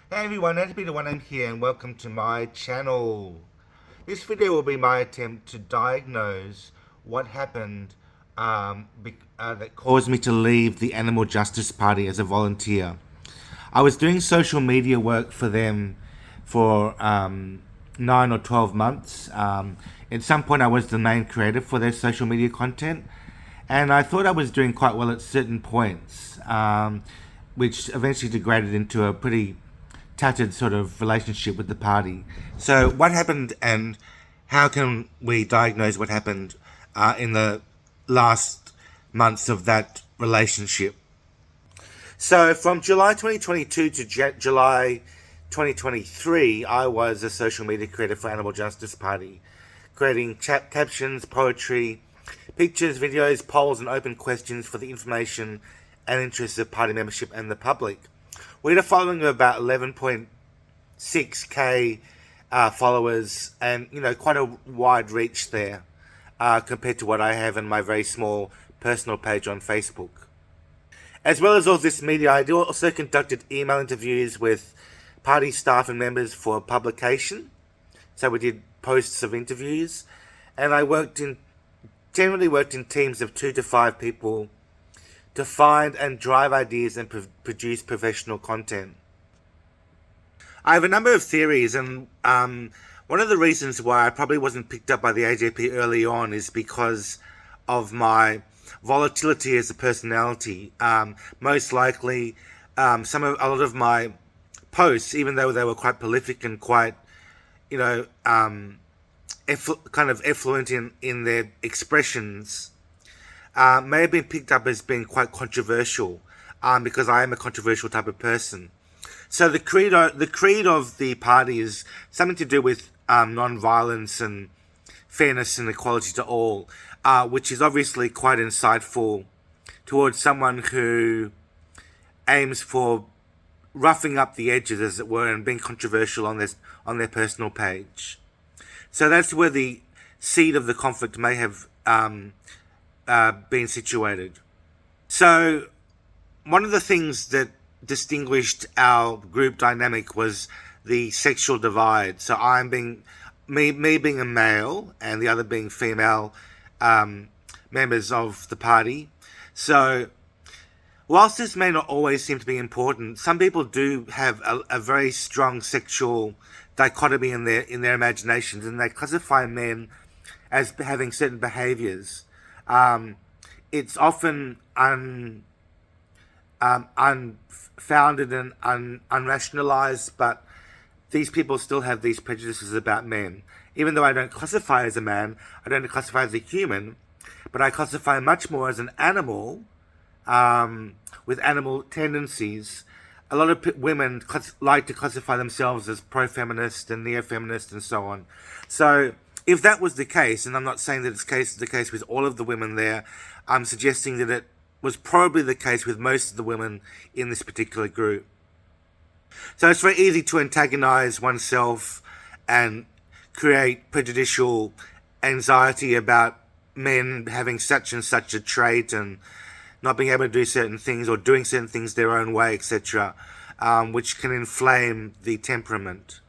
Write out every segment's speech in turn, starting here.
Hey everyone, Anthony1M here and welcome to my channel. This video will be my attempt to diagnose what happened that caused me to leave the Animal Justice Party as a volunteer. I was doing social media work for them for 9 or 12 months. At some point I was the main creator for their social media content, and I thought I was doing quite well at certain points, which eventually degraded into a pretty tattered sort of relationship with the party. So what happened, and how can we diagnose what happened in the last months of that relationship? So from July 2022 to July 2023, I was a social media creator for Animal Justice Party, creating chat captions, poetry, pictures, videos, polls, and open questions for the information and interests of party membership and the public. We had a following of about 11.6k followers, and quite a wide reach there compared to what I have in my very small personal page on Facebook. As well as all this media, I also conducted email interviews with party staff and members for publication. So we did posts of interviews, and I generally worked in teams of 2 to 5 people to find and drive ideas and produce professional content. I have a number of theories, and one of the reasons why I probably wasn't picked up by the AJP early on is because of my volatility as a personality. Most likely, a lot of my posts, even though they were quite prolific and quite, kind of effluent in their expressions, may have been picked up as being quite controversial, because I am a controversial type of person. So the creed of the party is something to do with non-violence and fairness and equality to all, which is obviously quite insightful towards someone who aims for roughing up the edges, as it were, and being controversial on their personal page. So that's where the seed of the conflict may have been situated. So one of the things that distinguished our group dynamic was the sexual divide. So me being a male and the other being female members of the party. So whilst this may not always seem to be important, some people do have a very strong sexual dichotomy in their imaginations, and they classify men as having certain behaviors. It's often unfounded and unrationalized, but these people still have these prejudices about men. Even though I don't classify as a man, I don't classify as a human, but I classify much more as an animal, with animal tendencies. A lot of women like to classify themselves as pro-feminist and neo-feminist and so on. So if that was the case, and I'm not saying that it's the case with all of the women there, I'm suggesting that it was probably the case with most of the women in this particular group. So it's very easy to antagonize oneself and create prejudicial anxiety about men having such and such a trait and not being able to do certain things or doing certain things their own way, etc., which can inflame the temperament.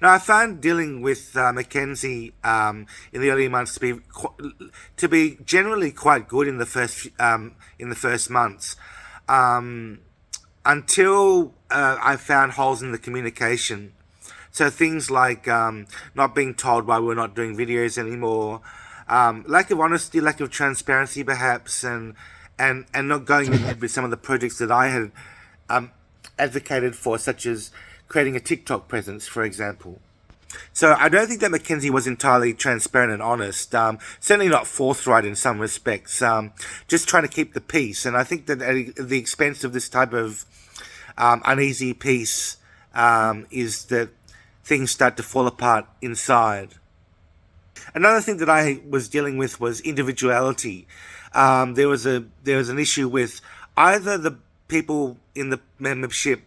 Now, I found dealing with Mackenzie in the early months to be generally quite good in the first months, until I found holes in the communication. So things like not being told why we're not doing videos anymore, lack of honesty, lack of transparency, perhaps, and not going ahead with some of the projects that I had advocated for, such as creating a TikTok presence, for example. So I don't think that Mackenzie was entirely transparent and honest, certainly not forthright in some respects, just trying to keep the peace. And I think that at the expense of this type of uneasy peace is that things start to fall apart inside. Another thing that I was dealing with was individuality. There was an issue with either the people in the membership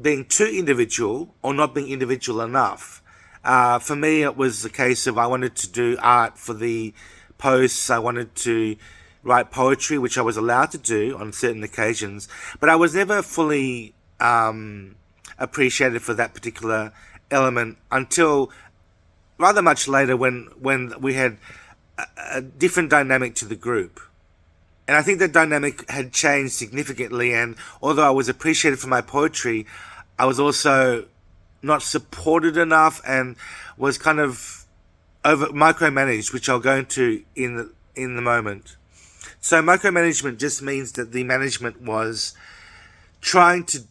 being too individual or not being individual enough. For me, it was a case of I wanted to do art for the posts. I wanted to write poetry, which I was allowed to do on certain occasions, but I was never fully appreciated for that particular element until rather much later when we had a different dynamic to the group. And I think that dynamic had changed significantly, and although I was appreciated for my poetry, I was also not supported enough and was kind of over micromanaged, which I'll go into in the moment. So micromanagement just means that the management was trying to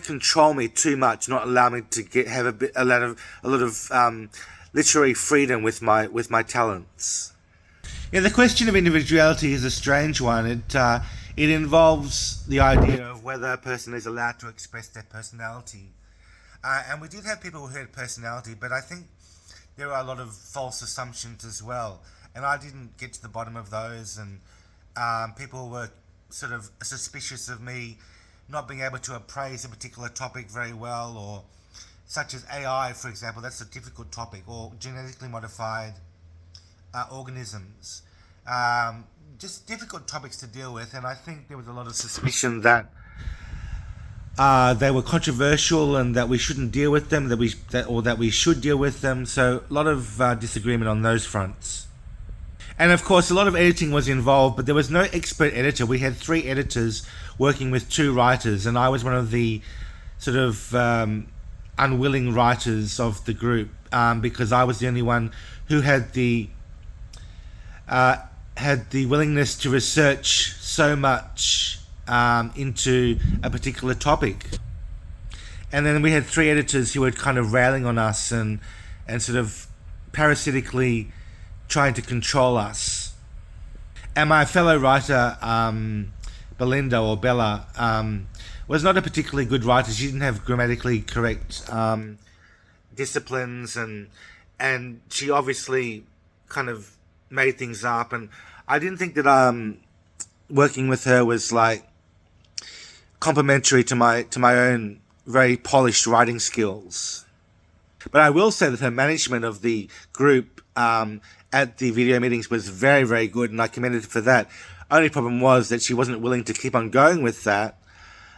control me too much, not allow me to have a lot of literary freedom with my talents. Yeah, the question of individuality is a strange one. It involves the idea of whether a person is allowed to express their personality. And we did have people who had personality, but I think there are a lot of false assumptions as well. And I didn't get to the bottom of those, and people were sort of suspicious of me not being able to appraise a particular topic very well, or such as AI, for example. That's a difficult topic, or genetically modified organisms. Just difficult topics to deal with, and I think there was a lot of suspicion that they were controversial and that we shouldn't deal with them, that we should deal with them. So a lot of disagreement on those fronts. And of course, a lot of editing was involved, but there was no expert editor. We had 3 editors working with 2 writers, and I was one of the sort of unwilling writers of the group, because I was the only one who had the willingness to research so much into a particular topic. And then we had 3 editors who were kind of railing on us and sort of parasitically trying to control us. And my fellow writer, Belinda or Bella, was not a particularly good writer. She didn't have grammatically correct disciplines, and she obviously kind of made things up, and I didn't think that working with her was like complementary to my own very polished writing skills. But I will say that her management of the group at the video meetings was very, very good, and I commended her for that. Only problem was that she wasn't willing to keep on going with that,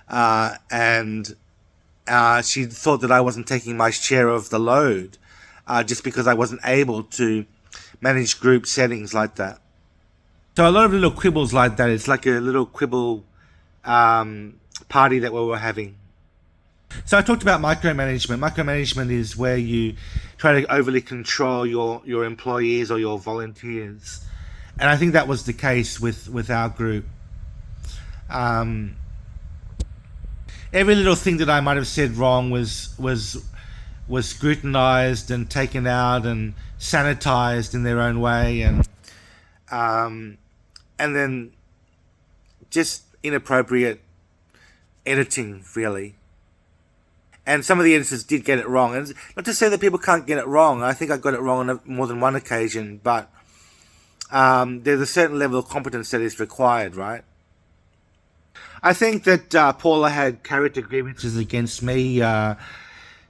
and she thought that I wasn't taking my share of the load, just because I wasn't able to manage group settings like that. So a lot of little quibbles like that. It's like a little quibble party that we were having. So I talked about micromanagement. Micromanagement is where you try to overly control your employees or your volunteers. And I think that was the case with our group. Every little thing that I might have said wrong was scrutinized and taken out and sanitized in their own way, and then just inappropriate editing, really. And some of the editors did get it wrong. And not to say that people can't get it wrong. I think I got it wrong on more than one occasion, but there's a certain level of competence that is required, right? I think that Paula had character grievances against me,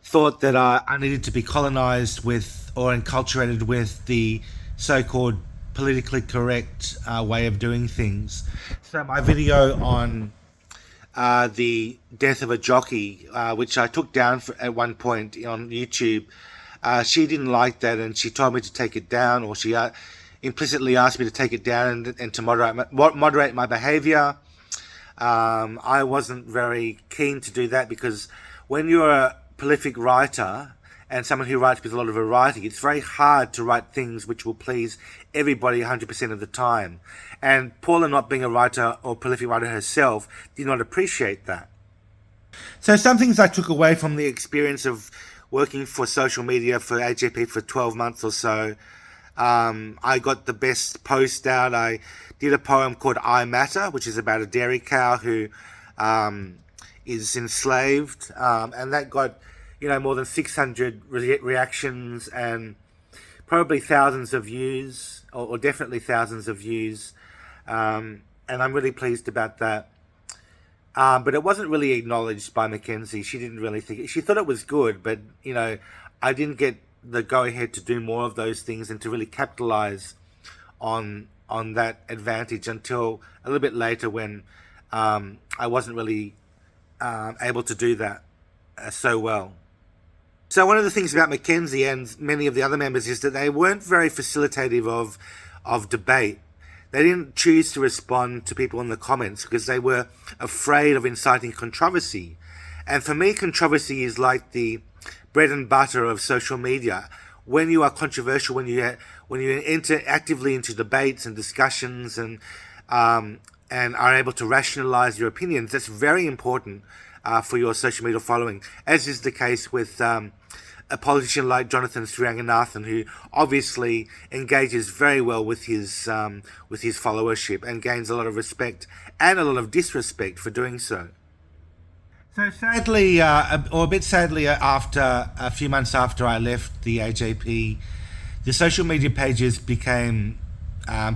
thought that I needed to be colonized with or enculturated with the so-called politically correct way of doing things. So my video on the death of a jockey, which I took down at one point on YouTube, she didn't like that, and she told me to take it down, or she implicitly asked me to take it down and to moderate my behavior. I wasn't very keen to do that, because when you're a prolific writer and someone who writes with a lot of variety, it's very hard to write things which will please everybody 100% of the time. And Paula, not being a writer or prolific writer herself, did not appreciate that. So some things I took away from the experience of working for social media for AJP for 12 months or so. I got the best post out. I did a poem called I Matter, which is about a dairy cow who is enslaved, and that got more than 600 reactions and probably thousands of views, or definitely thousands of views, and I'm really pleased about that. But it wasn't really acknowledged by Mackenzie. She didn't really think she thought it was good, but I didn't get the go-ahead to do more of those things and to really capitalize on that advantage until a little bit later, when I wasn't really able to do that. so well. So one of the things about Mackenzie and many of the other members is that they weren't very facilitative of debate. They didn't choose to respond to people in the comments because they were afraid of inciting controversy. And for me, controversy is like the bread and butter of social media. When you are controversial, when you enter actively into debates and discussions and are able to rationalize your opinions, that's very important for your social media following, as is the case with a politician like Jonathan Sriranganathan, who obviously engages very well with his followership and gains a lot of respect and a lot of disrespect for doing so. So sadly, or a bit sadly, after a few months after I left the AJP, the social media pages became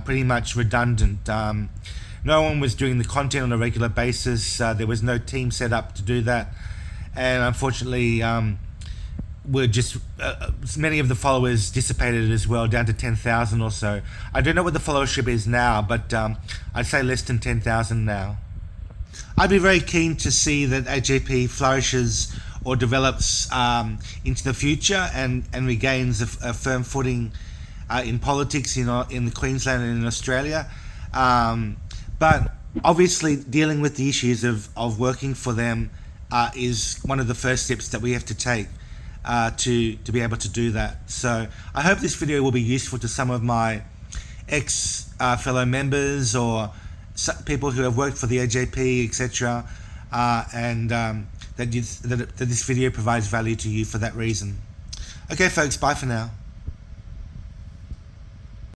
pretty much redundant. No one was doing the content on a regular basis. There was no team set up to do that, and unfortunately, many of the followers dissipated as well, down to 10,000 or so. I don't know what the followership is now, but I'd say less than 10,000 now. I'd be very keen to see that AJP flourishes or develops into the future and regains a firm footing in politics in Queensland and in Australia. But obviously dealing with the issues of working for them is one of the first steps that we have to take to be able to do that. So I hope this video will be useful to some of my fellow members or people who have worked for the AJP, etc., and that this video provides value to you for that reason. Okay folks, bye for now.